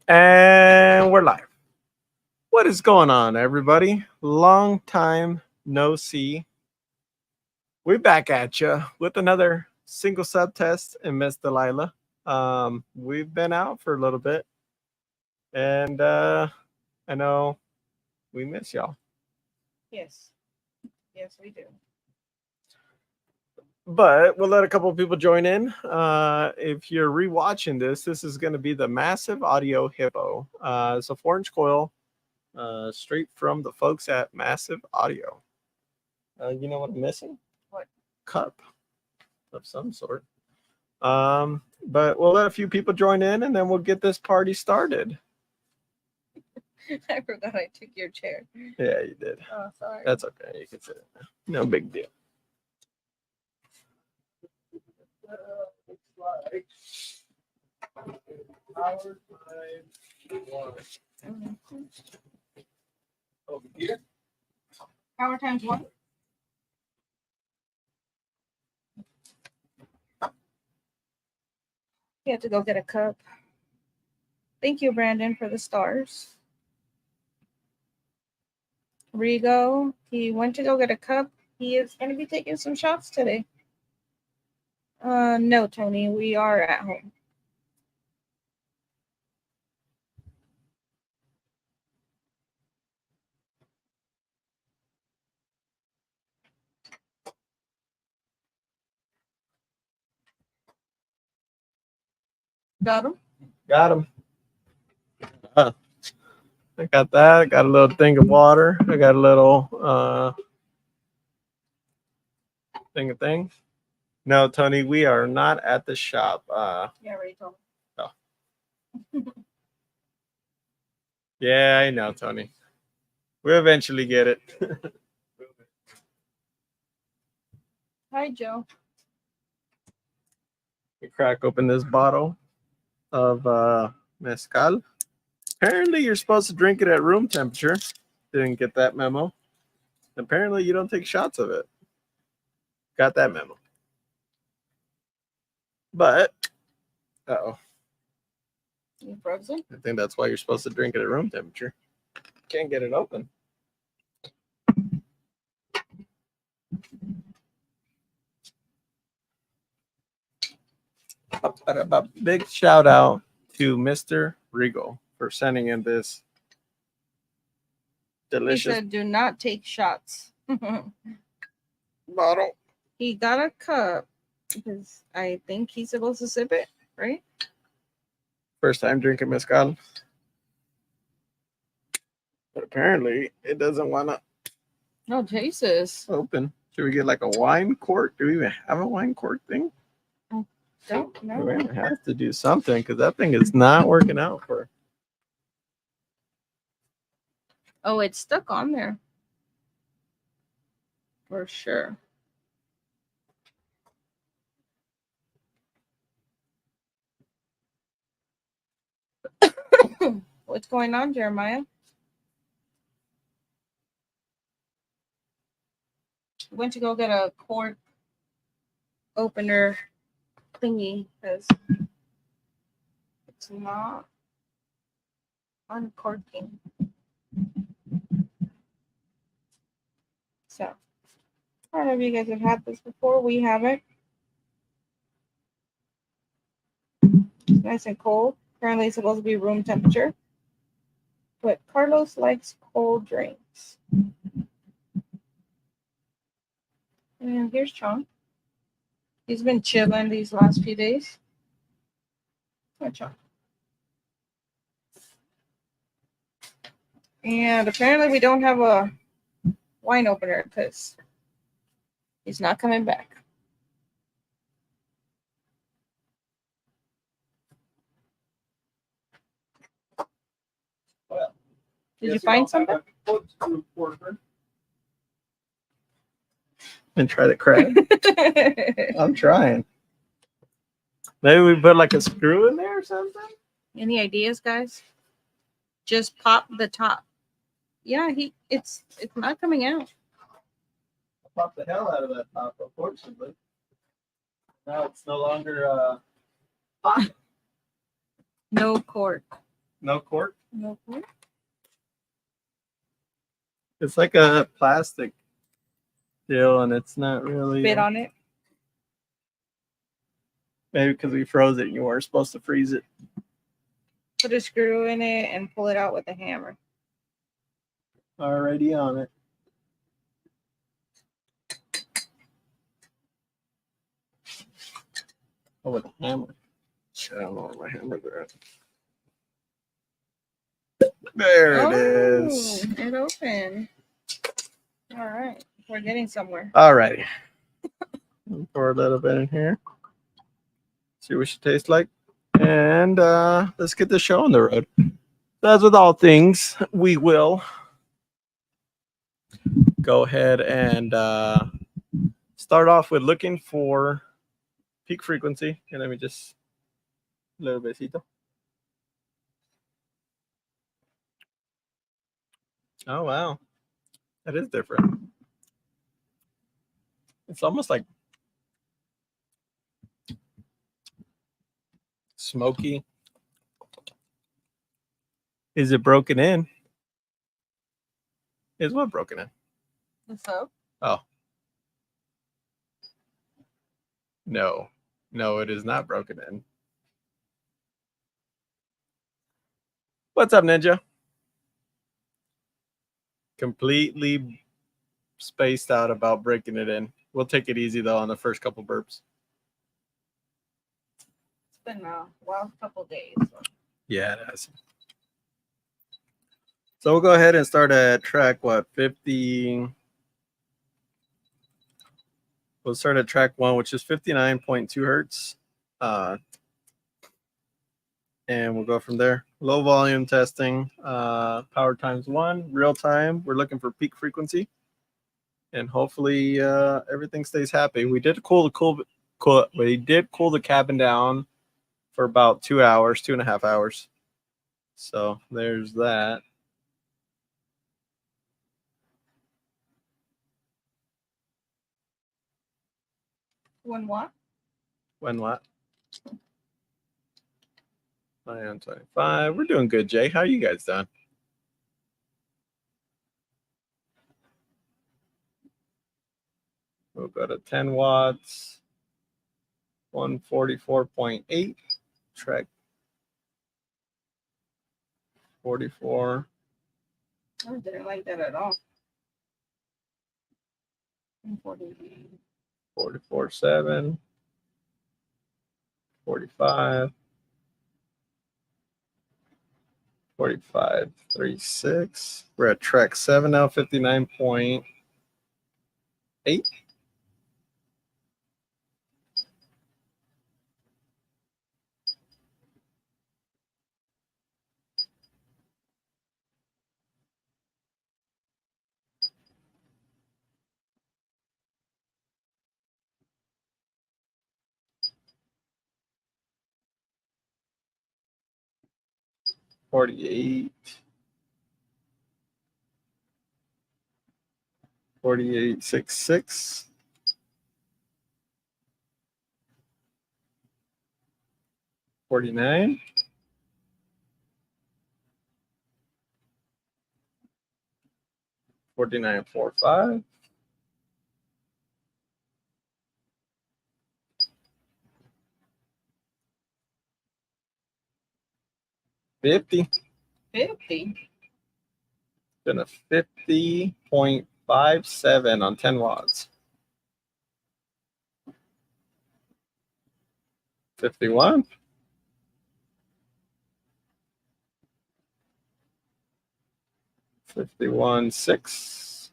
And we're live. What is going on, everybody? Long time no see. We're back at you with another single sub test and Miss Delilah. We've been out for a little bit, and I know we miss y'all. Yes. Yes, we do. But we'll let a couple of people join in. If you're rewatching this is going to be the massive audio Hippo. It's a 4-inch coil, straight from the folks at Massive Audio. You know what I'm missing? What? Cup of some sort. But we'll let a few people join in, and then we'll get this party started. I forgot I took your chair. Yeah, you did. Oh, sorry. That's okay. You can sit it. No big deal. Over here. Power times one. You have to go get a cup. Thank you, Brandon, for the stars. Rigo, he went to go get a cup. He is going to be taking some shots today. No, Tony, we are at home. Got him? Got him. I got that. I got a little thing of water. I got a little thing of things. No, Tony, we are not at the shop. Yeah, already told Oh. Yeah, I know, Tony. We'll eventually get it. Hi, Joe. We crack open this bottle of mezcal. Apparently, you're supposed to drink it at room temperature. Didn't get that memo. Apparently, you don't take shots of it. Got that memo. But, uh-oh. You frozen? I think that's why you're supposed to drink it at room temperature. Can't get it open. A big shout out to Mr. Regal for sending in this delicious. He said, do not take shots. Bottle. He got a cup because I think he's supposed to sip it, right? First time drinking mezcal. But apparently it doesn't want to. Oh, Jesus. Open. Should we get like a wine cork? Do we even have a wine cork thing? Don't know. We're gonna have to do something because that thing is not working out for. Oh, it's stuck on there. For sure. What's going on, Jeremiah? Went to go get a cork opener thingy because it's not uncorking. So, I don't know if you guys have had this before. We haven't. It's nice and cold. Currently, it's supposed to be room temperature. But Carlos likes cold drinks. And here's Chong. He's been chilling these last few days. Hi, Chong. And apparently we don't have a wine opener because he's not coming back. Well, did you find something? And try to crack. I'm trying. Maybe we put like a screw in there or something. Any ideas, guys? Just pop the top. Yeah, it's not coming out. I popped the hell out of that top, unfortunately. Now it's no longer hot. No cork. No cork. No cork. It's like a plastic deal, and it's not really. Spit on it. Maybe because we froze it, and you weren't supposed to freeze it. Put a screw in it and pull it out with a hammer. Already on it. Oh, with a hammer. I don't know where my hammers are at. There it is. It opened. All right. We're getting somewhere. Alrighty. Pour a little bit in here. See what she tastes like. And let's get the show on the road. As with all things, we will go ahead and start off with looking for peak frequency. And let me just a little besito. Oh, wow. That is different. It's almost like smoky. Is it broken in? Is what broken in? The soap? Oh. No. No, it is not broken in. What's up, Ninja? Completely spaced out about breaking it in. We'll take it easy, though, on the first couple burps. It's been a wild couple days. So. Yeah, it has. So we'll go ahead and start at track, 50? We'll start at track 1, which is 59.2 hertz. And we'll go from there. Low volume testing, power times 1, real time. We're looking for peak frequency. And hopefully everything stays happy. We did cool the cabin down for about 2 hours, 2.5 hours. So there's that. When what? When what? 9:25. We're doing good, Jay. How are you guys doing? We'll go to 10 watts. 144.8. Track 44. I didn't like that at all. 148. 44.7. 45. 45.36. We're at track 7 now, 59.8. $48. 48.66. 49. 49.45. 50. 50. Been a 50.57 on 10 watts. 51. 51.6.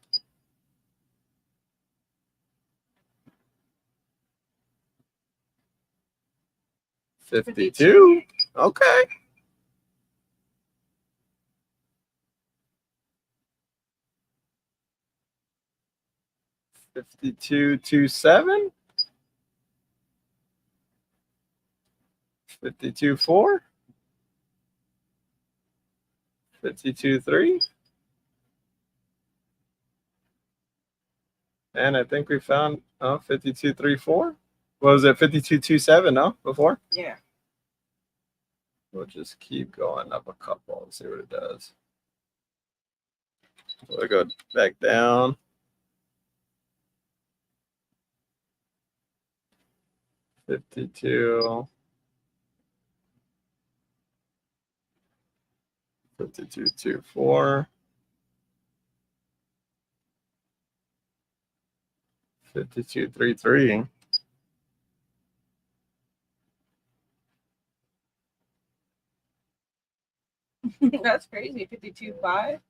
52. Okay. 52.27. 52.4. 52.3. And I think we found 52.34. What was it? 52.27, no? Before? Yeah. We'll just keep going up a couple and see what it does. We'll go back down. 52. 52.24. 52.33. That's crazy. 52.5.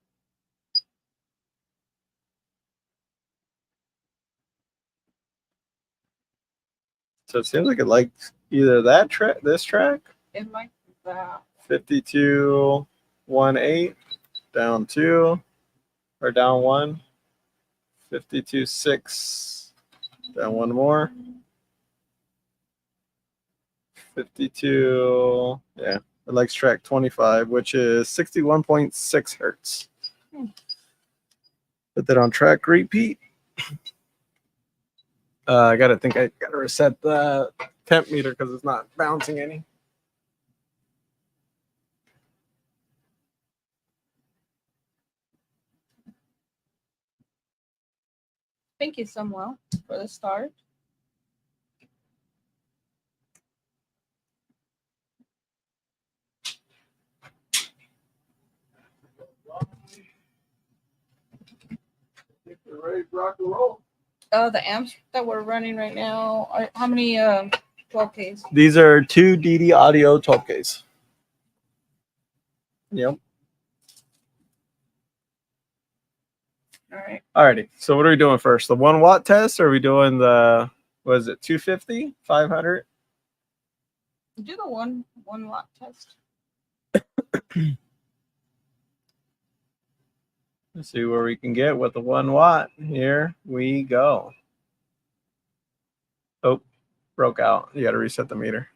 So it seems like it likes either that track, this track. It like that. 52.18, down 2, or down 1. 52.6, down 1 more. 52, yeah, it likes track 25, which is 61.6 hertz. Put that on track repeat. I gotta reset the temp meter because it's not bouncing any. Thank you, Samuel, for the start. Ready to rock and roll. The amps that we're running right now are how many 12Ks? These are 2 DD audio 12Ks. Yep. All right. Alrighty. So what are we doing first? The 1 watt test, or are we doing the, what is it, 250, 500? Do the one watt test. Let's see where we can get with the 1 watt. Here we go. Oh, broke out. You got to reset the meter.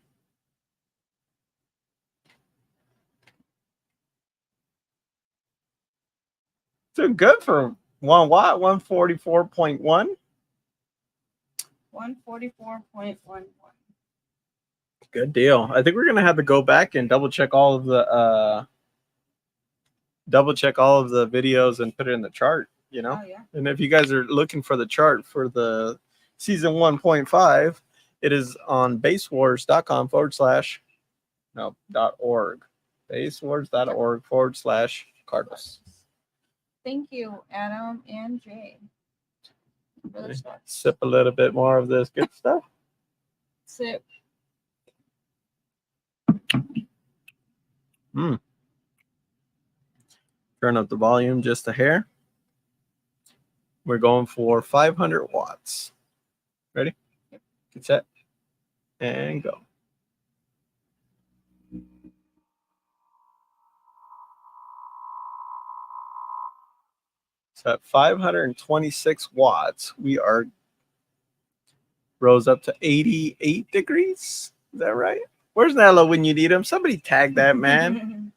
Doing good for 1 watt, 144.1. 144.11. Good deal. I think we're gonna have to go back and double check all of the videos and put it in the chart. You know. Oh, yeah. And if you guys are looking for the chart for the season 1.5, it is on basewars.com/org. basewars.org/Carlos. Thank you, Adam and Jay. For the start. Sip a little bit more of this good stuff. Sip. Turn up the volume just a hair. We're going for 500 watts. Ready? Get set and go. So at 526 watts, we are rose up to 88 degrees. Is that right? Where's Nella when you need him? Somebody tag that man.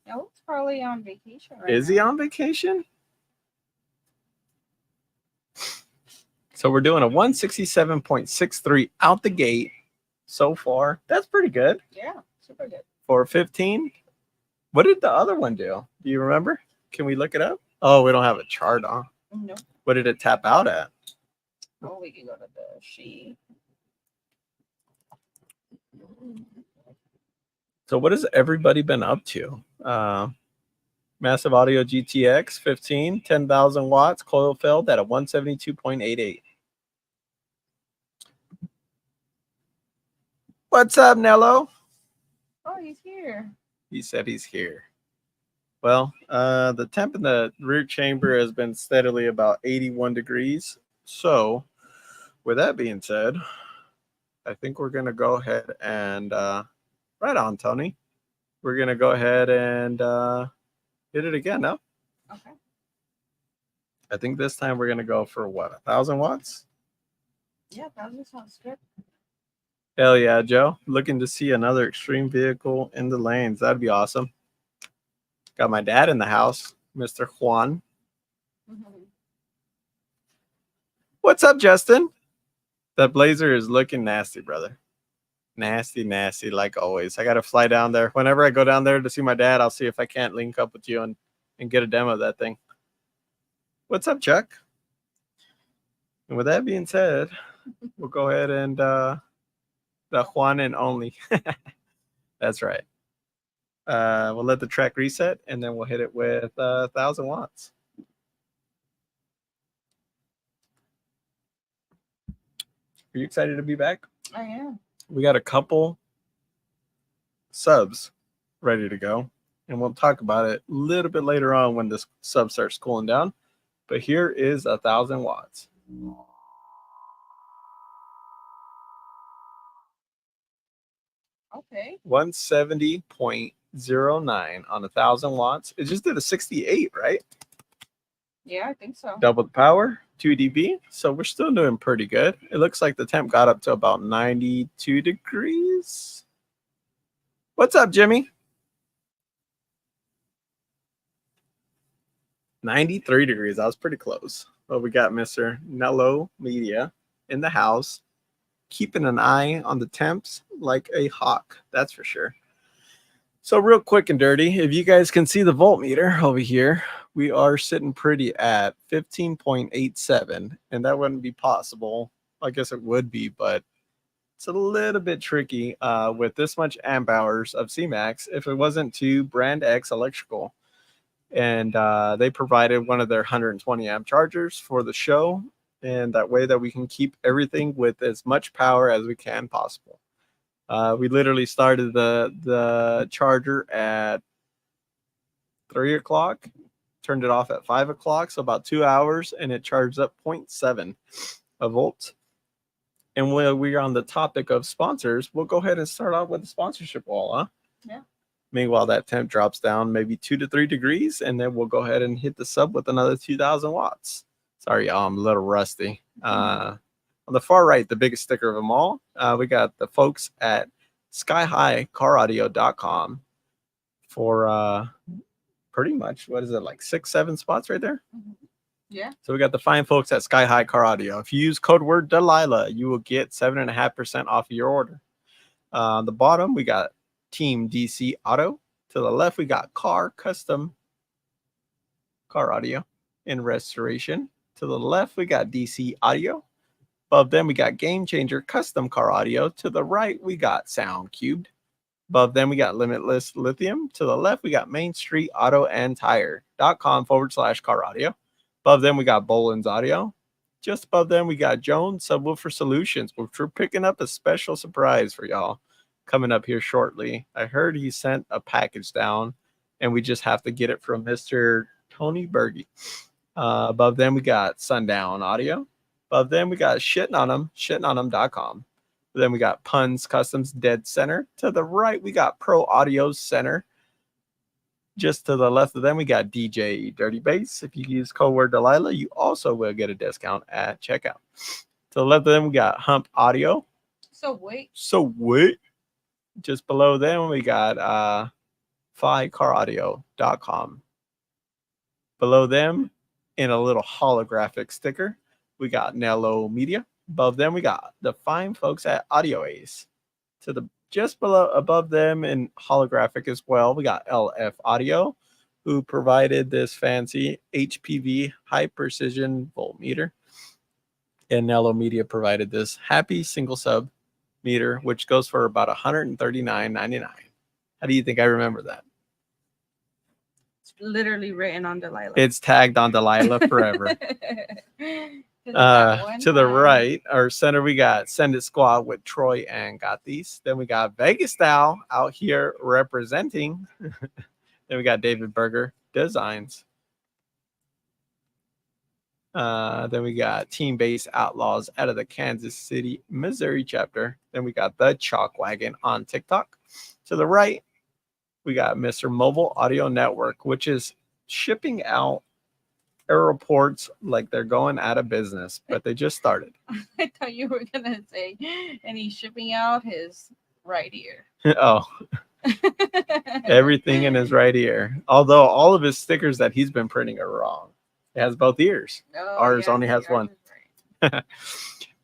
No, it's probably on vacation right Is now. he on vacation? So we're doing a 167.63 out the gate so far. That's pretty good. Yeah, super good. For 15. What did the other one do? Do you remember? Can we look it up? Oh, we don't have a chart on. Nope. What did it tap out at? Oh, we can go to the sheet. So what has everybody been up to? Massive Audio GTX 15, 10,000 watts, coil filled at a 172.88. What's up, Nello? Oh, he's here. He said he's here. Well, the temp in the rear chamber has been steadily about 81 degrees. So with that being said, I think we're going to go ahead and, right on, Tony. We're going to go ahead and hit it again now. Okay. I think this time we're going to go for what, 1,000 watts? Yeah, 1,000 sounds good. Hell yeah, Joe. Looking to see another extreme vehicle in the lanes. That'd be awesome. Got my dad in the house, Mr. Juan. What's up, Justin? That blazer is looking nasty, brother. Nasty, nasty, like always. I got to fly down there. Whenever I go down there to see my dad, I'll see if I can't link up with you and get a demo of that thing. What's up, Chuck? And with that being said, we'll go ahead and the Juan and only. That's right. We'll let the track reset, and then we'll hit it with 1,000 watts. Are you excited to be back? I am. We got a couple subs ready to go, and we'll talk about it a little bit later on when this sub starts cooling down. But here is 1,000 watts. Okay. 170.09 on 1,000 watts. It just did a 68, right? Yeah, I think so. Double the power, 2 dB. So we're still doing pretty good. It looks like the temp got up to about 92 degrees. What's up, Jimmy? 93 degrees. I was pretty close. Well, we got Mr. Nello Media in the house, keeping an eye on the temps like a hawk. That's for sure. So real quick and dirty, if you guys can see the voltmeter over here, we are sitting pretty at 15.87, and that wouldn't be possible. I guess it would be, but it's a little bit tricky with this much amp hours of CMAX if it wasn't to Brand X Electrical. And they provided one of their 120 amp chargers for the show, and that way that we can keep everything with as much power as we can possible. We literally started the charger at 3 o'clock, turned it off at 5 o'clock, so about 2 hours, and it charged up 0.7 volts. And while we're on the topic of sponsors, we'll go ahead and start off with the sponsorship wall, huh? Yeah. Meanwhile, that temp drops down maybe 2 to 3 degrees, and then we'll go ahead and hit the sub with another 2,000 watts. Sorry, y'all, I'm a little rusty. On the far right, the biggest sticker of them all, we got the folks at skyhighcaraudio.com for pretty much, what is it, like 6-7 spots right there? Yeah. So we got the fine folks at Sky High Car Audio. If you use code word Delilah, you will get 7.5% off of your order. On the bottom, we got Team DC Auto. To the left, we got Custom Car Audio and Restoration. To the left, we got DC Audio. Above them, we got Game Changer Custom Car Audio. To the right, we got Sound Cubed. Above them, we got Limitless Lithium. To the left, we got Main Street Auto and Tire.com/car audio. Above them, we got Boland's Audio. Just above them, we got Jones Subwoofer Solutions, which we're picking up a special surprise for y'all coming up here shortly. I heard he sent a package down, and we just have to get it from Mr. Tony Berge. Above them, we got Sundown Audio. Above them, we got shittonem.com. Then we got Puns Customs Dead Center. To the right, we got Pro Audio Center. Just to the left of them, we got DJ Dirty Bass. If you use code word Delilah, you also will get a discount at checkout. To the left of them, we got Hump Audio. So wait. Just below them, we got FiCarAudio.com. Below them, in a little holographic sticker, we got Nello Media. Above them, we got the fine folks at Audio Ace. To the just above them in holographic as well, we got LF Audio, who provided this fancy HPV high precision voltmeter. And Nello Media provided this happy single sub meter, which goes for about $139.99. How do you think I remember that? It's literally written on Delilah. It's tagged on Delilah forever. To the right, our center, we got Send It Squad with Troy and Got These. Then we got Vegas Style out here representing. Then we got David Berger Designs. Then we got Team Base Outlaws out of the Kansas City, Missouri chapter. Then we got the Chalk Wagon on TikTok. To the right, we got Mr. Mobile Audio Network, which is shipping out airports like they're going out of business, but they just started. I thought you were gonna say, and he's shipping out his right ear. Oh, everything in his right ear. Although all of his stickers that he's been printing are wrong. It has both ears. Oh, Ours yeah, only has one. Right.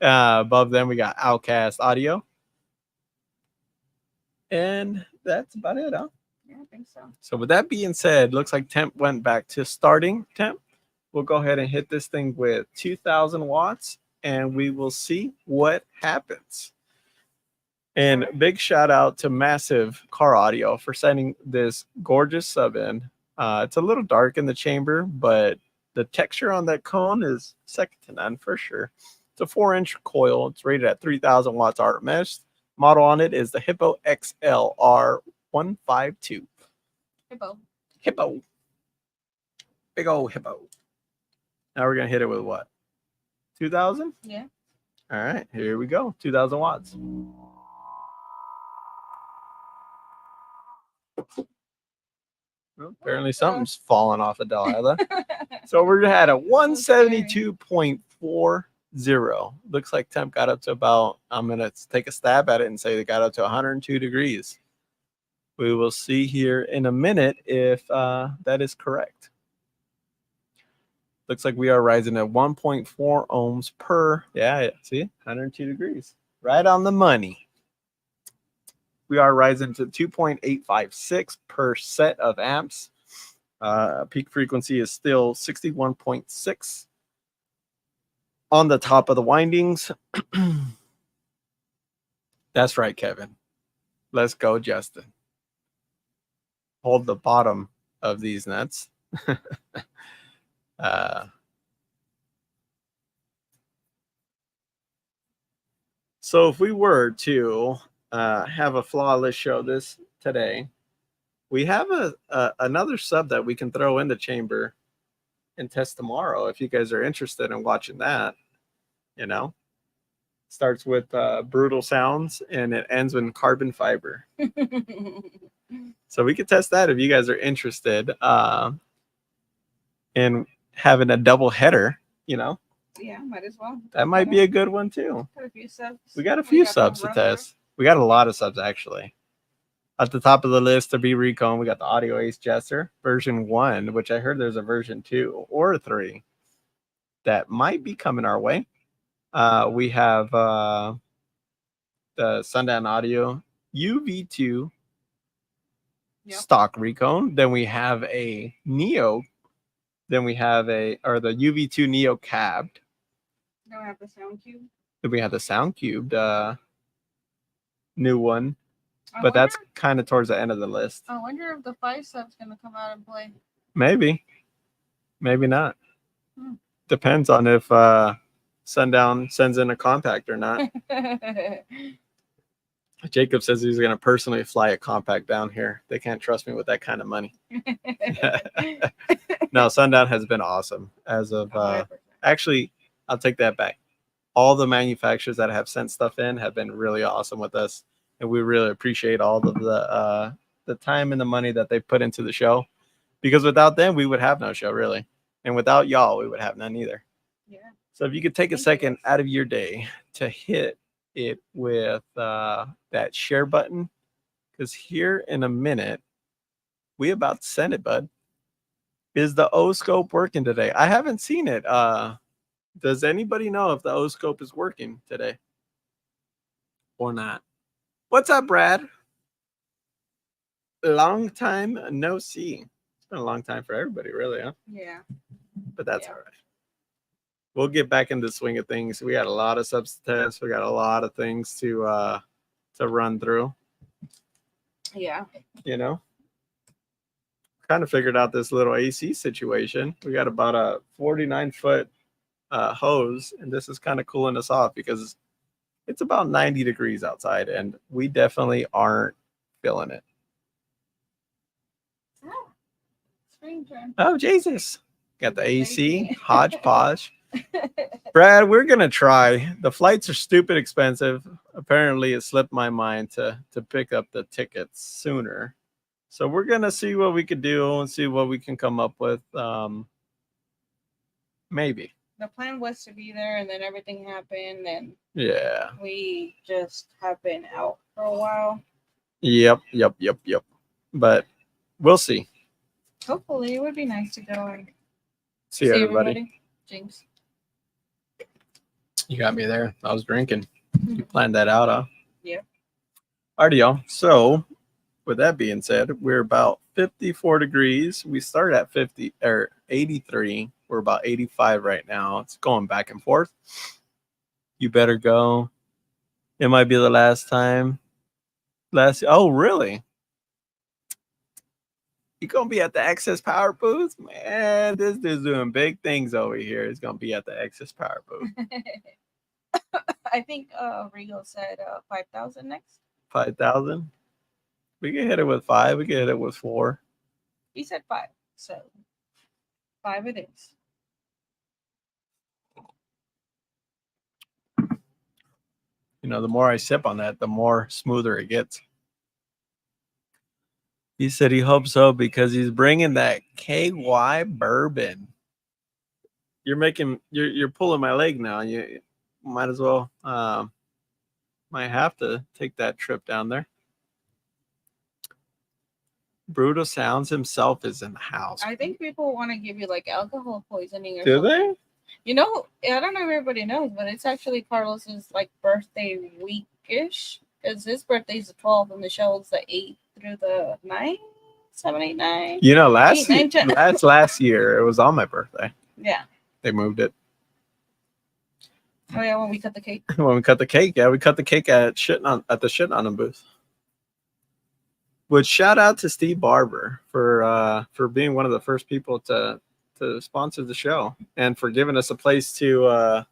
Above them, we got Outcast Audio. And that's about it, huh? Yeah, I think so. So with that being said, looks like temp went back to starting temp. We'll go ahead and hit this thing with 2,000 watts and we will see what happens. And big shout out to Massive Car Audio for sending this gorgeous sub in. It's a little dark in the chamber, but the texture on that cone is second to none for sure. It's a 4-inch coil. It's rated at 3,000 watts RMS. Model on it is the Hippo XLR152. Hippo. Hippo. Big old Hippo. Now we're going to hit it with what? 2,000? Yeah. All right, here we go. 2,000 watts. Well, apparently something's falling off of Delilah. So we're at a 172.40. Looks like temp got up to about, I'm going to take a stab at it and say they got up to 102 degrees. We will see here in a minute if that is correct. Looks like we are rising at 1.4 ohms per, yeah, see, 102 degrees. Right on the money. We are rising to 2.856 per set of amps. Peak frequency is still 61.6 on the top of the windings. That's right, Kevin. Let's go, Justin. Hold the bottom of these nuts. So if we were to have a flawless show this today, we have another sub that we can throw in the chamber and test tomorrow if you guys are interested in watching that. You know, starts with brutal sounds and it ends with carbon fiber. So we could test that if you guys are interested in having a double header, you know. Yeah, might as well. That might be a good one too. Got a few subs. We got a few subs to test. We got a lot of subs actually. At the top of the list to be Recon, we got the Audio Ace Jester version 1, which I heard there's a version 2 or 3 that might be coming our way. We have the Sundown Audio UV2 stock Recon. Then we have a Neo. Then we have the UV2 Neo cabbed. Then we have the Sound Cube. Then we have the Sound Cubed new one. But that's kind of towards the end of the list. I wonder if the 5 sub's going to come out and play. Maybe. Maybe not. Depends on if Sundown sends in a compact or not. Jacob says he's going to personally fly a compact down here. They can't trust me with that kind of money. No, Sundown has been awesome as of actually, I'll take that back. All the manufacturers that have sent stuff in have been really awesome with us. And we really appreciate all of the time and the money that they put into the show. Because without them, we would have no show, really. And without y'all, we would have none either. Yeah. So if you could take a second out of your day to hit it with that share button. Because here in a minute, we about to send it, bud. Is the O-scope working today? I haven't seen it. Does anybody know if the O-scope is working today? Or not? What's up, Brad? Long time no see. It's been a long time for everybody, really, huh? Yeah. But that's all right. We'll get back into the swing of things. We got a lot of subs to test. We got a lot of things to run through. Yeah. You know? Kind of figured out this little AC situation. We got about a 49-foot hose, and this is kind of cooling us off because it's about 90 degrees outside, and we definitely aren't feeling it. Oh, Jesus. Got the AC, hodgepodge. Brad, we're going to try. The flights are stupid expensive. Apparently, it slipped my mind to pick up the tickets sooner. So we're going to see what we could do and see what we can come up with. Maybe. The plan was to be there, and then everything happened, and we just have been out for a while. Yep. But we'll see. Hopefully, it would be nice to go and see everybody. Jinx. You got me there. I was drinking. You planned that out, huh? Yep. Alrighty, y'all. So, with that being said, we're about 54 degrees. We started at 50 or 83. We're about 85 right now. It's going back and forth. You better go. It might be the last time. Oh, really? You gonna be at the Access Power booth? Man, this dude's doing big things over here. He's gonna be at the Access Power booth. I think Regal said 5,000 next. 5,000. We can hit it with 5. We can hit it with 4. He said 5, so 5 it is. You know, the more I sip on that, the more smoother it gets. He said he hopes so because he's bringing that KY bourbon. You're pulling my leg now. You might as well might have to take that trip down there. Brutal Sounds himself is in the house. I think people want to give you like alcohol poisoning or Do something. they? You know, I don't know if everybody knows, but it's actually Carlos's like birthday weekish. Because his birthday's the 12th and the show's the 8th through the 9th, 7, 8, 9. You know, last 8, 9, 10. last year it was on my birthday. Yeah. They moved it. Oh yeah, when we cut the cake. When we cut the cake, yeah, we cut the cake at the Shitting on Them booth. Which shout out to Steve Barber for being one of the first people to sponsor the show and for giving us a place to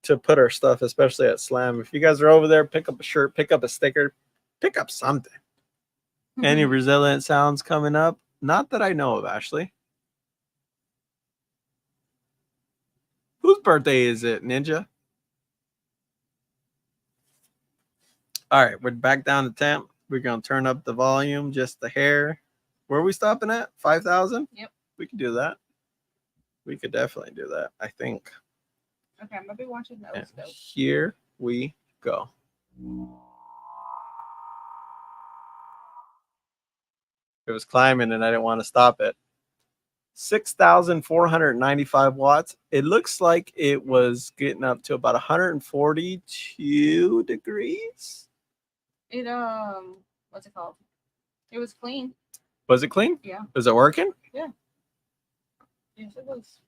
put our stuff, especially at Slam. If you guys are over there, pick up a shirt, pick up a sticker, pick up something. Any resilient sounds coming up? Not that I know of, Ashley. Whose birthday is it, Ninja? All right, we're back down to temp. We're going to turn up the volume just a hair. Where are we stopping at? 5,000? Yep. We could do that. We could definitely do that, I think. Okay, I'm going to be watching those. And here we go. It was climbing and I didn't want to stop it. 6,495 watts. It looks like it was getting up to about 142 degrees. It what's it called? It was clean. Was it clean? Yeah. Was it working? Yeah. Yes, it was.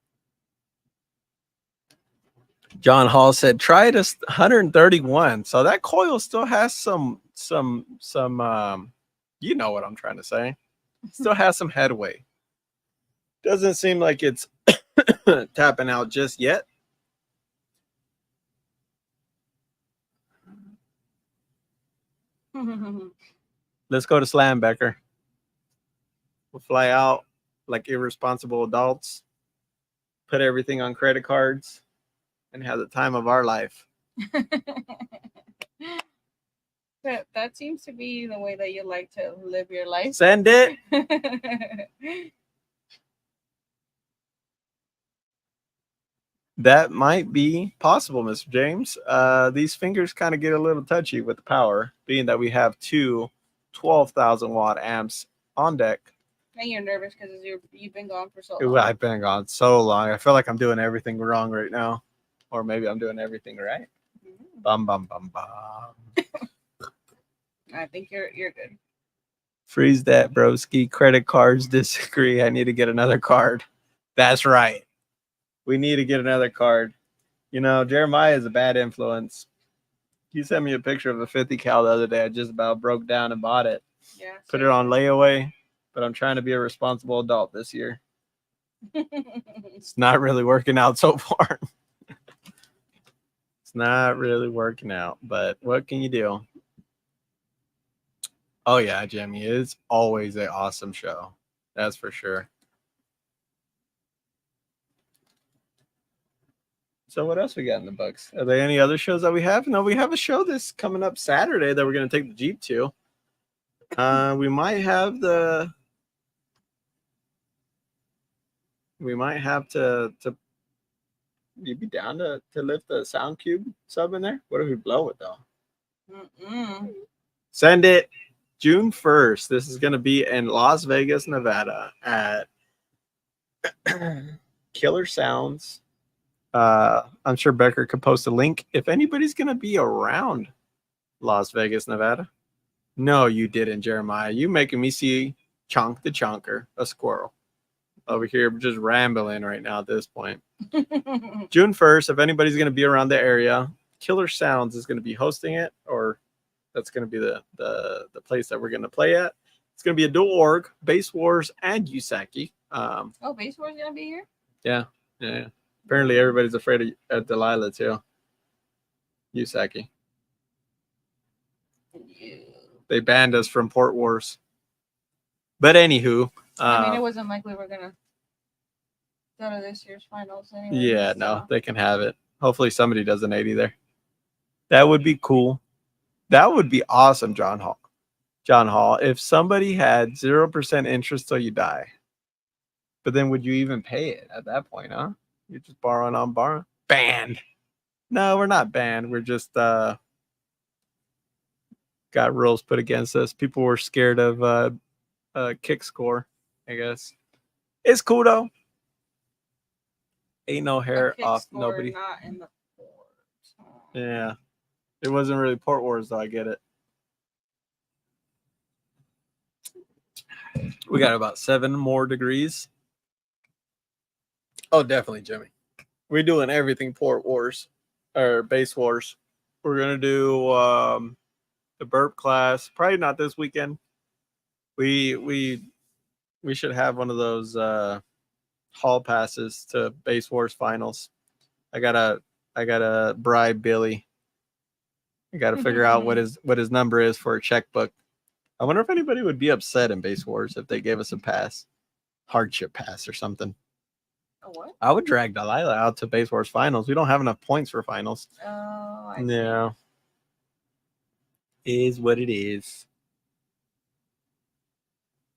John Hall said, try it 131. So that coil still has some you know what I'm trying to say. Still has some headway. Doesn't seem like it's tapping out just yet. Let's go to Slam, Becker. We'll fly out like irresponsible adults, put everything on credit cards, and have the time of our life. That seems to be the way that you like to live your life. Send it. That might be possible, Mr. James. These fingers kind of get a little touchy with the power, being that we have two 12,000 watt amps on deck. And you're nervous because you've been gone for so long. I've been gone so long. I feel like I'm doing everything wrong right now. Or maybe I'm doing everything right. Mm-hmm. Bum, bum, bum, bum. I think you're good. Freeze that, broski. Credit cards disagree. I need to get another card. That's right. We need to get another card. You know, Jeremiah is a bad influence. He sent me a picture of a 50 cal the other day. I just about broke down and bought it. Yeah. Put it on layaway, but I'm trying to be a responsible adult this year. It's not really working out so far. It's not really working out, but what can you do? Oh, yeah, Jimmy, it's always an awesome show. That's for sure. So what else we got in the books? Are there any other shows that we have? No, we have a show this coming up Saturday that we're going to take the Jeep to. We might have to you'd be down to lift the sound cube sub in there? What if we blow it though? Mm-mm. Send it June 1st. This is going to be in Las Vegas, Nevada at Killer Sounds. I'm sure Becker could post a link if anybody's going to be around Las Vegas, Nevada. No, you didn't, Jeremiah. You making me see Chonk the Chonker, a squirrel. Over here, just rambling right now at this point. June 1st, if anybody's going to be around the area, Killer Sounds is going to be hosting it, or that's going to be the place that we're going to play at. It's going to be a dual org, Base Wars and Usaki. Oh, Base Wars gonna be here? Yeah. Apparently, everybody's afraid of Delilah too. Usaki. Yeah. They banned us from Port Wars. But anywho, I mean, it wasn't like we were gonna go to this year's finals anyway. yeah, no, they can have it. Hopefully, somebody does an 80 there. That would be cool. That would be awesome, John Hall. John Hall, if somebody had 0% interest till you die, but then would you even pay it at that point, huh? You're just borrowing on borrowing. Banned. No, we're not banned. We're just got rules put against us. People were scared of kick score, I guess. It's cool though. Ain't no hair off nobody. Not in the port. Yeah. It wasn't really Port Wars though, I get it. We got about 7 more degrees. Oh, definitely, Jimmy. We're doing everything Port Wars or Base Wars. We're gonna do the burp class. Probably not this weekend. We should have one of those hall passes to Base Wars finals. I gotta bribe Billy. I gotta figure out what his number is for a checkbook. I wonder if anybody would be upset in Base Wars if they gave us a pass, hardship pass or something. A what? I would drag Delilah out to Base Wars finals. We don't have enough points for finals. Oh, no. Is what it is.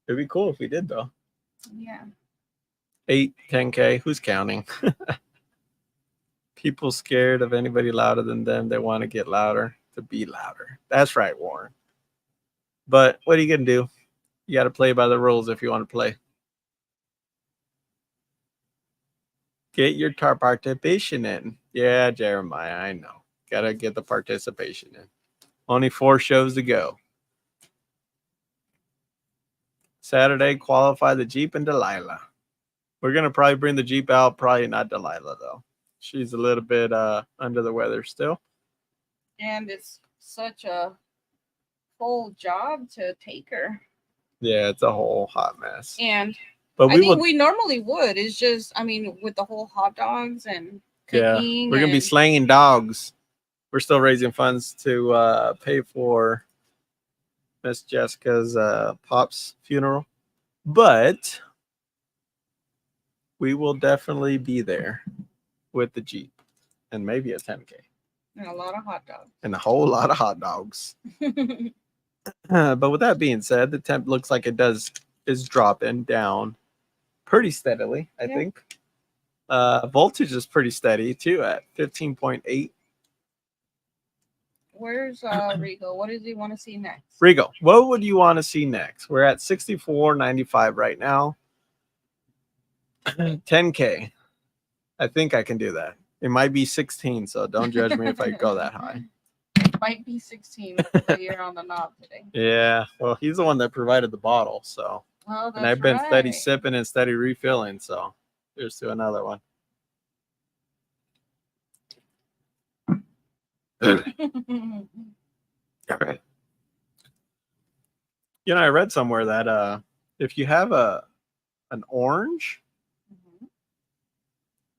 It'd be cool if we did though. Yeah. 8, 10K. Who's counting? People scared of anybody louder than them. They want to get louder to be louder. That's right, Warren. But what are you going to do? You got to play by the rules if you want to play. Get your participation in. Yeah, Jeremiah, I know. Got to get the participation in. Only 4 shows to go. Saturday, qualify the Jeep and Delilah. We're going to probably bring the Jeep out. Probably not Delilah, though. She's a little bit under the weather still. And it's such a whole job to take her. Yeah, it's a whole hot mess. And but I think we normally would. It's just, I mean, with the whole hot dogs and cooking. Yeah, we're going to be slanging dogs. We're still raising funds to pay for Miss Jessica's pop's funeral. But we will definitely be there with the Jeep and maybe a 10K. And a lot of hot dogs. And a whole lot of hot dogs. But with that being said, the temp looks like it is dropping down pretty steadily, I think. Voltage is pretty steady too at 15.8. Where's Rigo? What does he want to see next? Rigo, what would you want to see next? We're at 64.95 right now. 10K. I think I can do that. It might be 16, so don't judge me if I go that high. It might be 16 with you're on the knob today. Yeah, well, he's the one that provided the bottle, so. Oh, that's and I've been right. steady sipping and steady refilling, so here's to another one. All right. You know, I read somewhere that if you have an orange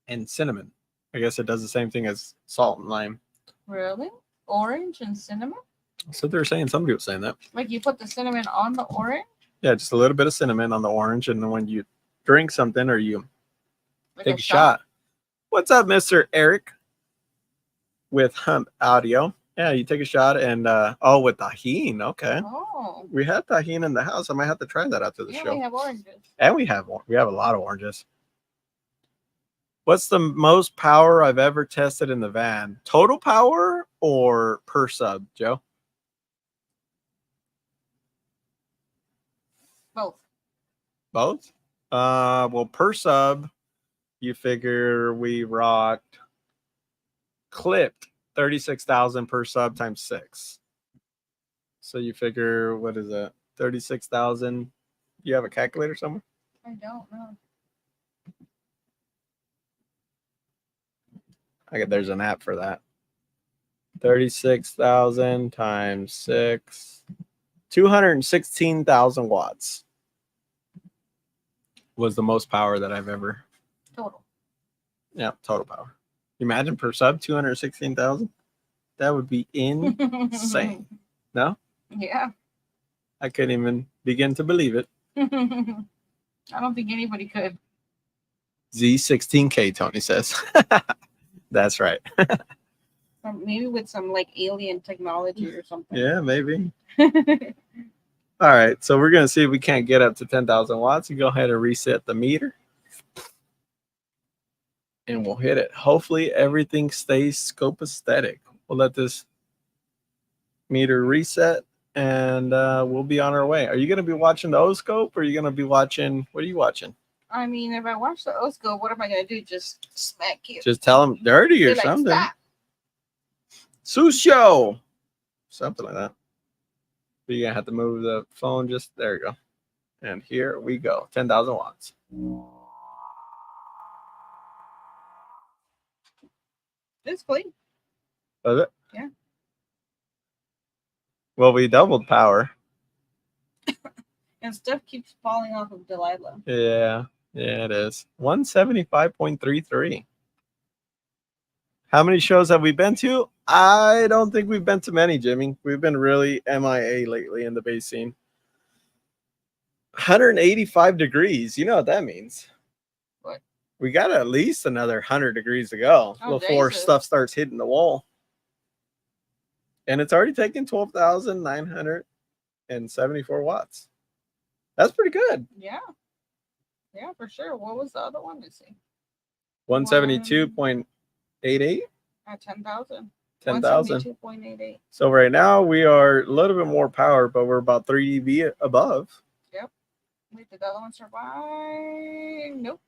and cinnamon, I guess it does the same thing as salt and lime. Really? Orange and cinnamon? So they're saying, somebody was saying that. Like you put the cinnamon on the orange? Yeah, just a little bit of cinnamon on the orange, and then when you drink something or you Like take a shot. What's up, Mr. Eric? With Hump Audio. Yeah, you take a shot and with tahini. Okay. Oh. We have tahini in the house. I might have to try that after the show. We have oranges. And we have a lot of oranges. What's the most power I've ever tested in the van? Total power or per sub, Joe? Both. Both? Well, per sub, you figure we rocked clipped 36,000 per sub times 6. So you figure, what is that? 36,000. You have a calculator somewhere? I don't know. There's an app for that. 36,000 times 6. 216,000 watts was the most power that I've ever. Total. Yeah, total power. Imagine per sub 216,000. That would be insane. No? Yeah. I couldn't even begin to believe it. I don't think anybody could. Z16K, Tony says. That's right. Maybe with some like alien technology or something. Yeah, maybe. All right, so we're going to see if we can't get up to 10,000 watts. You go ahead and reset the meter. And we'll hit it. Hopefully everything stays scope aesthetic. We'll let this meter reset and we'll be on our way. Are you going to be watching the O-scope or are you going to be watching, what are you watching? I mean, if I watch the O-scope, what am I going to do? Just smack you? Just tell them dirty or something. Stop. Susho! Something like that. But you're going to have to move the phone just, there you go. And here we go, 10,000 watts. It's clean. Was it? Yeah. Well, we doubled power. And stuff keeps falling off of Delilah. Yeah, it is. 175.33. How many shows have we been to? I don't think we've been to many, Jimmy. We've been really MIA lately in the bass scene. 185 degrees. You know what that means? What? We got at least another 100 degrees to go before stuff starts hitting the wall. And it's already taken 12,974 watts. That's pretty good. Yeah. Yeah, for sure. What was the other one? Let's see. 172.88? At 10,000. 10,000. 172.88. So right now we are a little bit more power, but we're about 3 dB above. Yep. Wait, did the other one survive? Nope.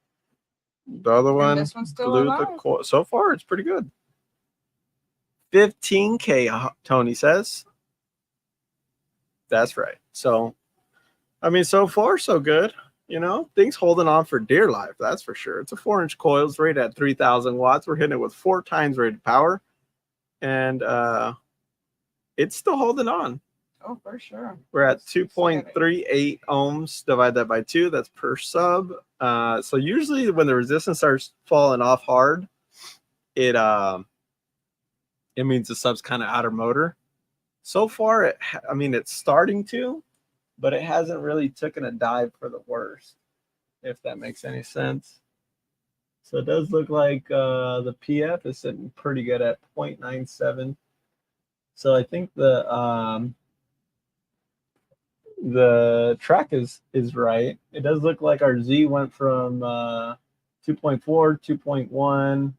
The other one this one's still blew alive. the core. So far, it's pretty good. 15K, Tony says. That's right. So, I mean, so far, so good. You know, things holding on for dear life. That's for sure. It's a 4-inch coil. It's rated at 3,000 watts. We're hitting it with 4 times rated power. And it's still holding on. Oh, for sure. We're at 2.38 ohms. Divide that by 2. That's per sub. So usually when the resistance starts falling off hard, it means the sub's kind of out of motor. So far, it's starting to, but it hasn't really taken a dive for the worst, if that makes any sense. So it does look like the PF is sitting pretty good at 0.97. So I think the track is right. It does look like our Z went from 2.4, 2.1,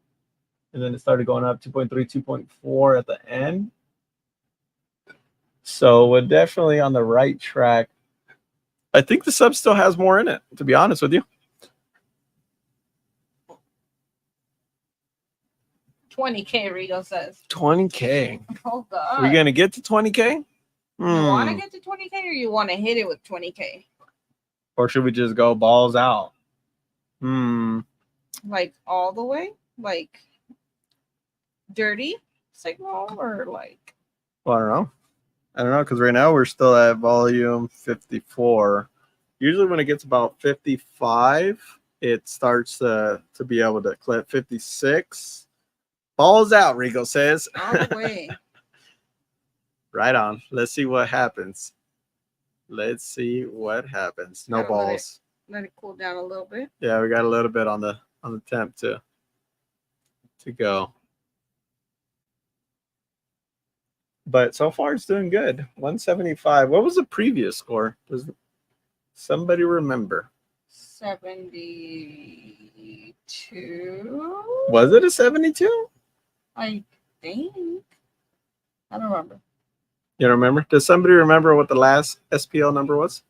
and then it started going up 2.3, 2.4 at the end. So we're definitely on the right track. I think the sub still has more in it, to be honest with you. 20K, Rigo says. 20K. Oh, God. We're going to get to 20K? You want to get to 20K or you want to hit it with 20K? Or should we just go balls out? Like all the way? Like dirty signal or like? Well, I don't know because right now we're still at volume 54. Usually when it gets about 55, it starts to be able to clip 56. Balls out, Rigo says. All the way. Right on. Let's see what happens. Let's see what happens. No balls. Let it cool down a little bit. Yeah, we got a little bit on the temp to go. But so far it's doing good. 175. What was the previous score? Does somebody remember? 72. Was it a 72? I think. I don't remember. You don't remember? Does somebody remember what the last SPL number was?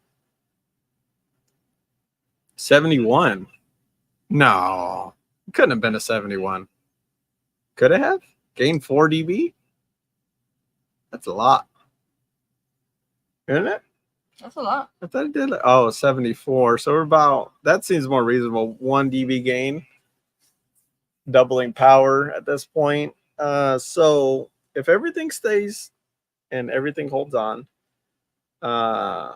71. No. It couldn't have been a 71. Could it have? Gained 4 dB? That's a lot. Isn't it? That's a lot. I thought it did. 74. So we're about, that seems more reasonable. 1 dB gain, doubling power at this point. So if everything stays and everything holds on, I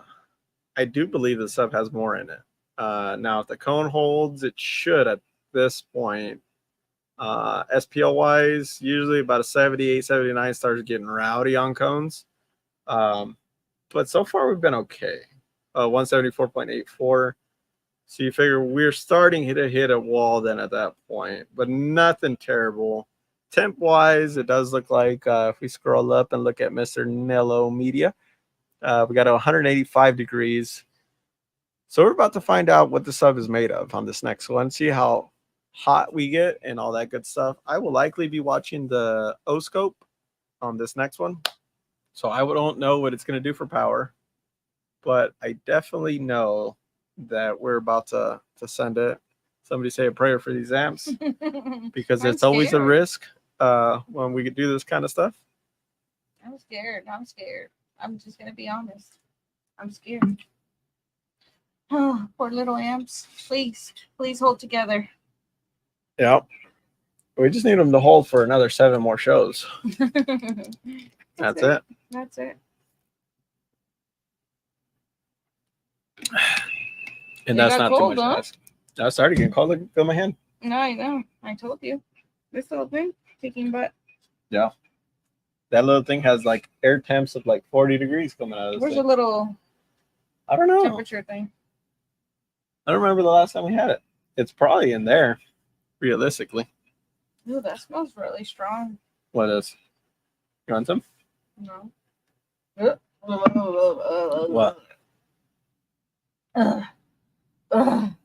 do believe the sub has more in it. Now, if the cone holds, it should at this point. SPL wise, usually about a 78, 79 starts getting rowdy on cones. But so far we've been okay. 174.84. So you figure we're starting to hit a wall then at that point, but nothing terrible. Temp wise, it does look like if we scroll up and look at Mr. Nello Media, we got 185 degrees. So we're about to find out what the sub is made of on this next one, see how hot we get and all that good stuff. I will likely be watching the O-scope on this next one. So I don't know what it's going to do for power, but I definitely know that we're about to send it. Somebody say a prayer for these amps because it's always a risk when we do this kind of stuff. I'm scared. I'm just going to be honest. I'm scared. Oh, poor little amps. Please hold together. Yep. We just need them to hold for another 7 more shows. That's it. That's it. And that's not cold, too much to ask. I started getting cold. Look, feel my hand. No, I know. I told you. This little thing, kicking butt. Yeah. That little thing has like air temps of like 40 degrees coming out of this. Where's thing. the little I don't know. temperature thing? I don't remember the last time we had it. It's probably in there, realistically. Ooh, that smells really strong. What is? You want some? No. What? What? I don't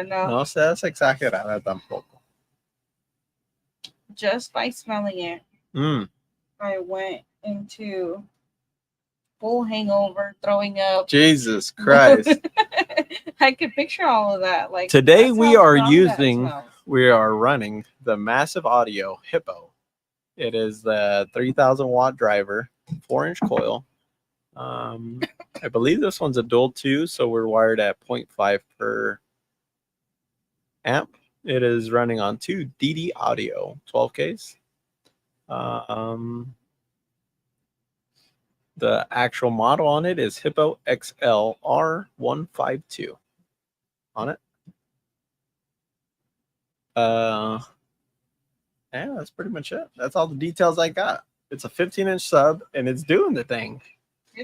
know. No seas exagerada tampoco. Just by smelling it, I went into full hangover, throwing up. Jesus Christ. I could picture all of that. Like today we are running the massive audio Hippo. It is the 3,000 watt driver, 4-inch coil. I believe this one's a dual 2, so we're wired at 0.5 per amp. It is running on 2 DD audio 12Ks. The actual model on it is Hippo XLR152 on it. Yeah, that's pretty much it. That's all the details I got. It's a 15-inch sub, and it's doing the thing.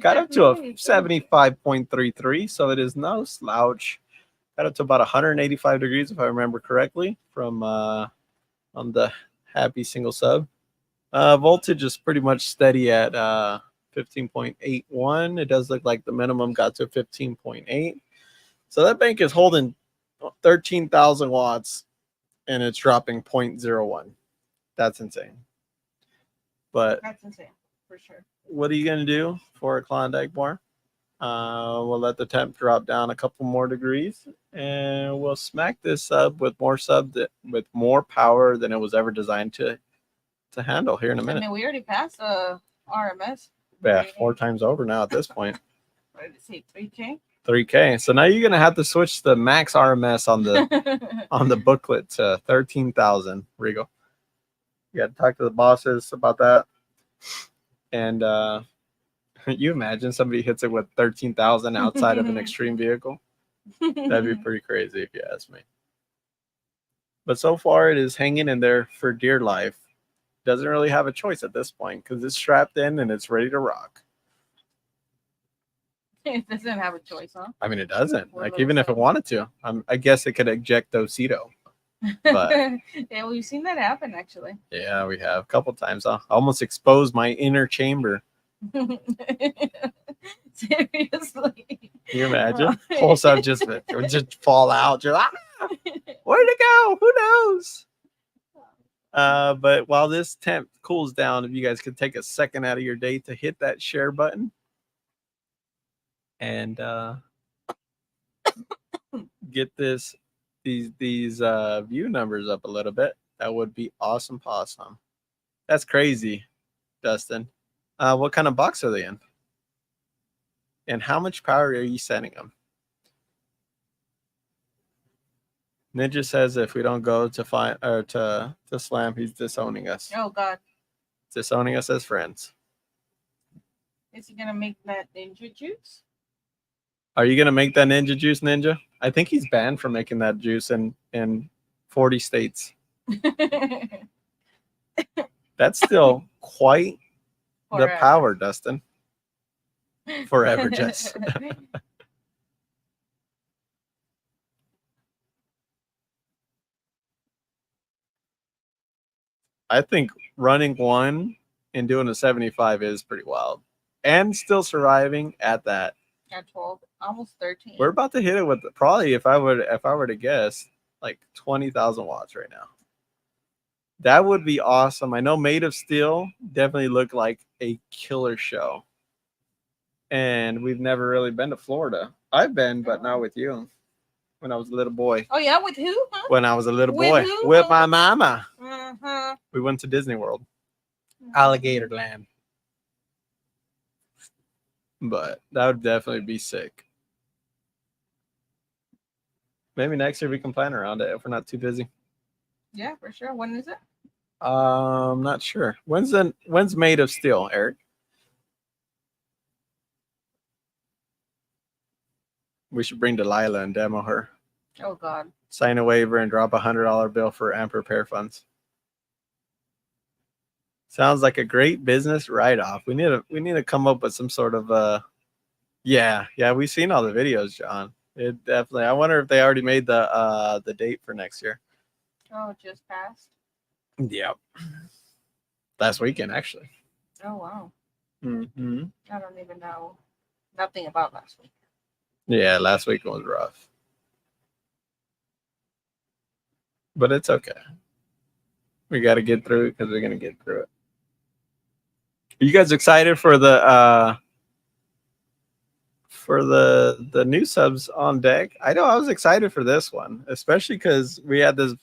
Got up to a 75.33, so it is no slouch. Got up to about 185 degrees, if I remember correctly, from on the happy single sub. Voltage is pretty much steady at 15.81. It does look like the minimum got to 15.8. So that bank is holding 13,000 watts, and it's dropping 0.01. That's insane. But that's insane, for sure. What are you going to do for a Klondike bar? We'll let the temp drop down a couple more degrees, and we'll smack this sub with more power than it was ever designed to handle here in a minute. I mean, we already passed RMS. Yeah, 4 times over now at this point. What did it say? 3K? 3K. So now you're going to have to switch the max RMS on the on the booklet to 13,000. Regal. You got to talk to the bosses about that. And you imagine somebody hits it with 13,000 outside of an extreme vehicle? That'd be pretty crazy if you ask me. But so far it is hanging in there for dear life. Doesn't really have a choice at this point because it's strapped in and it's ready to rock. It doesn't have a choice, huh? I mean, it doesn't. Like, even if it wanted to, I guess it could eject Osito. But yeah, we've seen that happen actually. Yeah, we have a couple times. I almost exposed my inner chamber. Seriously. Can you imagine? Whole stuff just fall out. You're like, where'd it go? Who knows? But while this temp cools down, if you guys could take a second out of your day to hit that share button and get these view numbers up a little bit, that would be awesome possum. That's crazy, Dustin. What kind of box are they in? And how much power are you sending him? Ninja says if we don't go to find or to slam, he's disowning us. Oh God. Disowning us as friends. Is he gonna make that ninja juice? Are you gonna make that ninja juice, Ninja? I think he's banned from making that juice in 40 states. That's still quite the power, Dustin. Forever, Jess. I think running one and doing a 75 is pretty wild. And still surviving at that. At 12, almost 13. We're about to hit it with probably if I were to guess, like 20,000 watts right now. That would be awesome. I know Made of Steel definitely looked like a killer show. And we've never really been to Florida. I've been, but not with you. When I was a little boy. Oh yeah, with who? Huh? When I was a little With boy. who? With my mama. Uh-huh. We went to Disney World. Alligator Land. But that would definitely be sick. Maybe next year we can plan around it if we're not too busy. Yeah, for sure. When is it? Not sure. When's Made of Steel, Eric? We should bring Delilah and demo her. Oh God. Sign a waiver and drop $100 bill for AMP repair funds. Sounds like a great business write-off. We need to come up with some sort of yeah, we've seen all the videos, John. It definitely. I wonder if they already made the date for next year. Oh, it just passed. Yep. Last weekend, actually. Oh wow. Mm-hmm. I don't even know nothing about last week. Yeah, last weekend was rough. But it's okay. We got to get through it because we're going to get through it. Are you guys excited for the new subs on deck? I know I was excited for this one, especially because we had this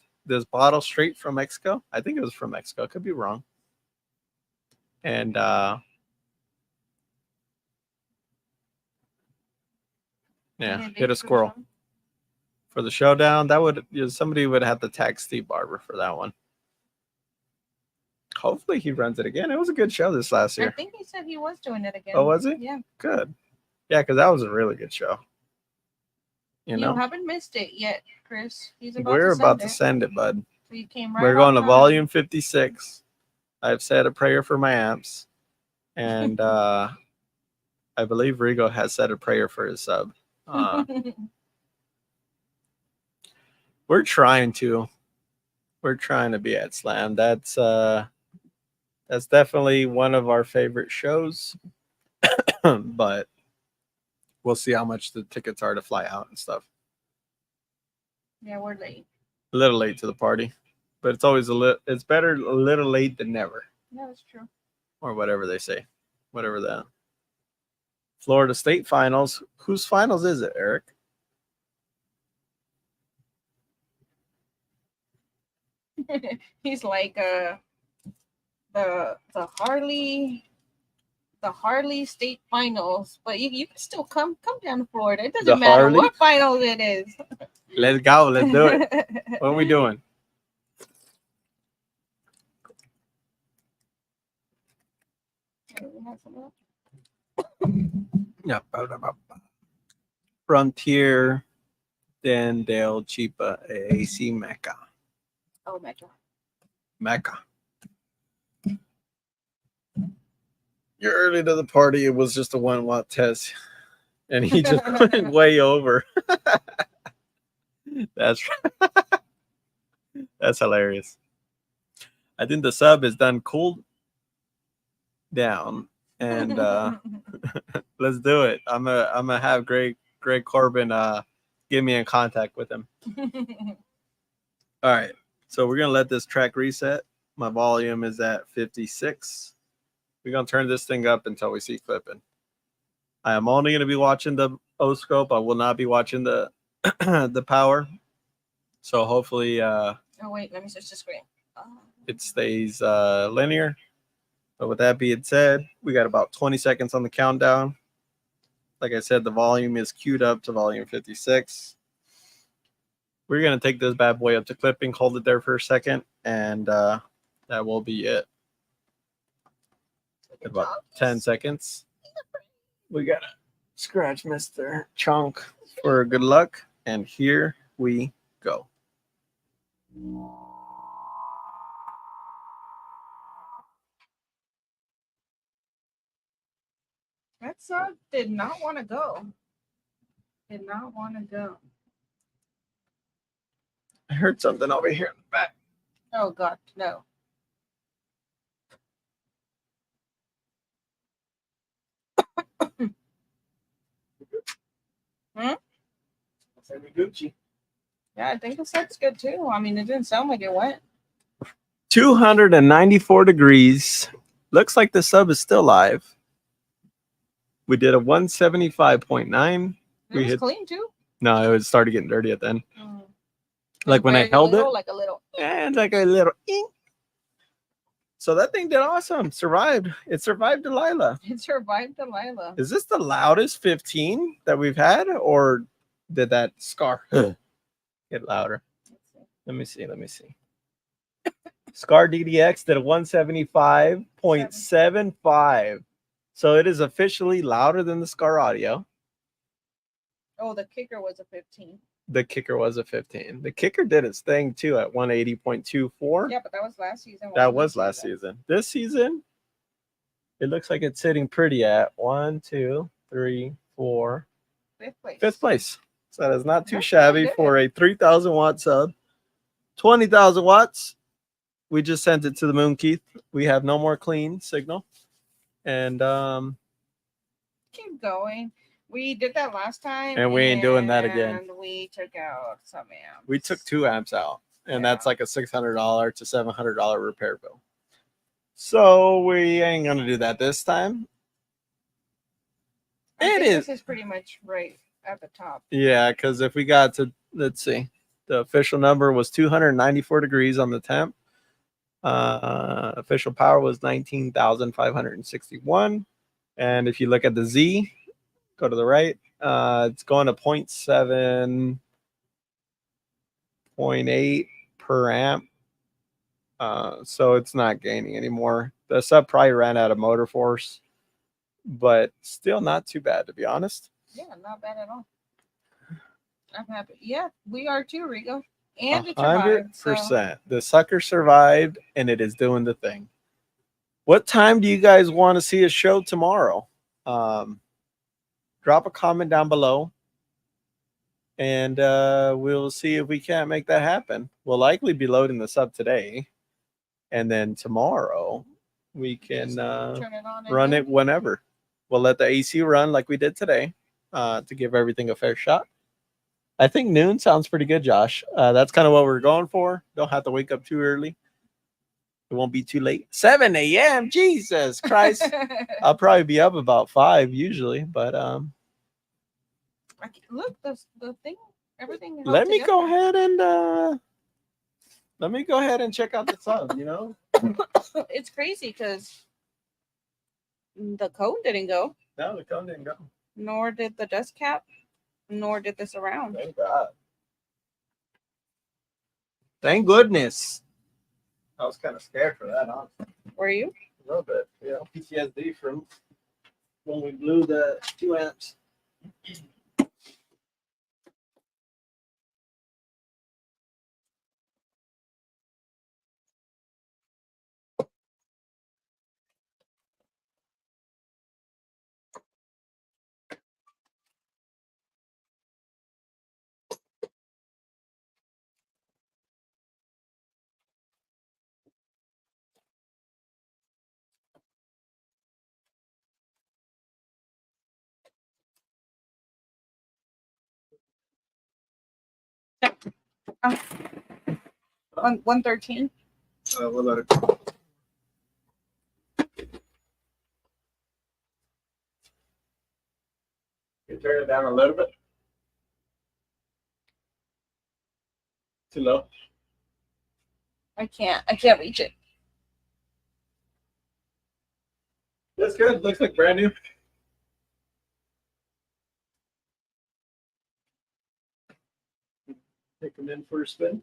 bottle straight from Mexico. I think it was from Mexico. Could be wrong. And yeah, hit a squirrel for the showdown. That would somebody would have to tag Steve Barber for that one. Hopefully he runs it again. It was a good show this last year. I think he said he was doing it again. Oh, was he? Yeah. Good. Yeah, because that was a really good show. You know, haven't missed it yet, Chris. We're about to send it, bud. So you came right. We're going to volume 56. I've said a prayer for my amps, and I believe Rigo has said a prayer for his sub. We're trying to be at Slam. That's definitely one of our favorite shows, but we'll see how much the tickets are to fly out and stuff. Yeah, we're late. A little late to the party, but it's always it's better a little late than never. Yeah, that's true. Or whatever they say, whatever that. Florida State finals. Whose finals is it, Eric? He's like the Harley State finals, but you can still come down to Florida. It doesn't matter what finals it is. Let's go. Let's do it. What are we doing? Yeah. Frontier, Dale, Chipa, AC, Mecca. Oh, Mecca. Mecca. You're early to the party. It was just a 1 watt test, and he just went way over. That's hilarious. I think the sub is done cooled down, and let's do it. I'm gonna have Greg Corbin get me in contact with him. All right, so we're gonna let this track reset. My volume is at 56. We're gonna turn this thing up until we see clipping. I am only gonna be watching the O scope. I will not be watching the the power. So hopefully oh wait, let me switch the screen. It stays linear. But with that being said, we got about 20 seconds on the countdown. Like I said, the volume is queued up to volume 56. We're going to take this bad boy up to clipping, hold it there for a second, and that will be it. In about 10 seconds. We got to scratch Mr. Chunk for good luck, and here we go. That sub did not want to go. Did not want to go. I heard something over here in the back. Oh, God, no. Gucci. Yeah, I think the set's good too. I mean, it didn't sound like it went. 294 degrees. Looks like the sub is still live. We did a 175.9. It was clean too. No, it started getting dirty at the end. Mm. Like when I held little, it. like a little. And like a little ink. So that thing did awesome. Survived. It survived Delilah. It survived Delilah. Is this the loudest 15 that we've had? Or did that Scar get louder? Let me see. Scar DDX did a 175.75. So it is officially louder than the Scar audio. Oh, the kicker was a 15. The kicker was a 15. The kicker did its thing too at 180.24. Yeah, but that was last season. That was last season. This season, it looks like it's sitting pretty at 1, 2, 3, 4. Fifth place. So that is not too shabby for a 3,000 watt sub. 20,000 watts. We just sent it to the moon, Keith. We have no more clean signal. And keep going. We did that last time. And we ain't doing that again. And we took out some amps. We took 2 amps out. And that's like a $600 to $700 repair bill. So we ain't going to do that this time. This is pretty much right at the top. Yeah, because if we got to, let's see, the official number was 294 degrees on the temp. Official power was 19,561. And if you look at the Z, go to the right, it's going to 0.7.8 per amp. So it's not gaining anymore. The sub probably ran out of motor force, but still not too bad, to be honest. Yeah, not bad at all. I'm happy. Yeah, we are too, Rigo. And 100%. The sucker survived, and it is doing the thing. What time do you guys want to see a show tomorrow? Drop a comment down below, and we'll see if we can't make that happen. We'll likely be loading this up today, and then tomorrow we can run it whenever. We'll let the AC run like we did today to give everything a fair shot. I think noon sounds pretty good, Josh. That's kind of what we're going for. Don't have to wake up too early. It won't be too late. 7 a.m. Jesus Christ. I'll probably be up about 5 usually, but look, the thing, everything. Let me go ahead and check out the sub, you know? It's crazy because the cone didn't go. No, the cone didn't go. Nor did the dust cap. Nor did this around. Thank God. Thank goodness. I was kind of scared for that, honestly. Were you? A little bit. Yeah, PTSD from when we blew the 2 amps. Oh. 113. We'll let it go. You turn it down a little bit. Too low. I can't reach it. That's good. Looks like brand new. Take them in for a spin.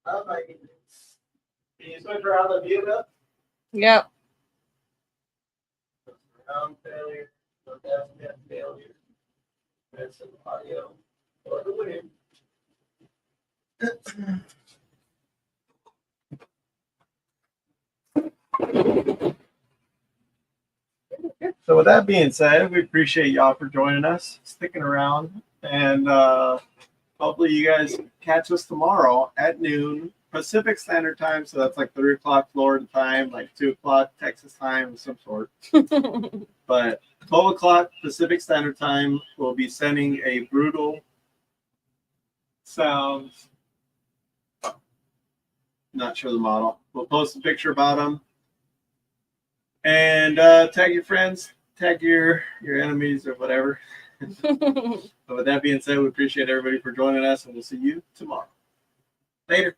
Oh my goodness. Can you switch around the view up? Yep. Round failure. So that's net failure. That's some audio for the win. So with that being said, we appreciate y'all for joining us, sticking around, and hopefully you guys catch us tomorrow at noon Pacific Standard Time. So that's like 3 o'clock Florida time, like 2 o'clock Texas time of some sort. But 12 o'clock Pacific Standard Time, we'll be sending a brutal sounds. Not sure the model. We'll post a picture about them. And tag your friends, tag your enemies or whatever. But with that being said, we appreciate everybody for joining us, and we'll see you tomorrow. Later.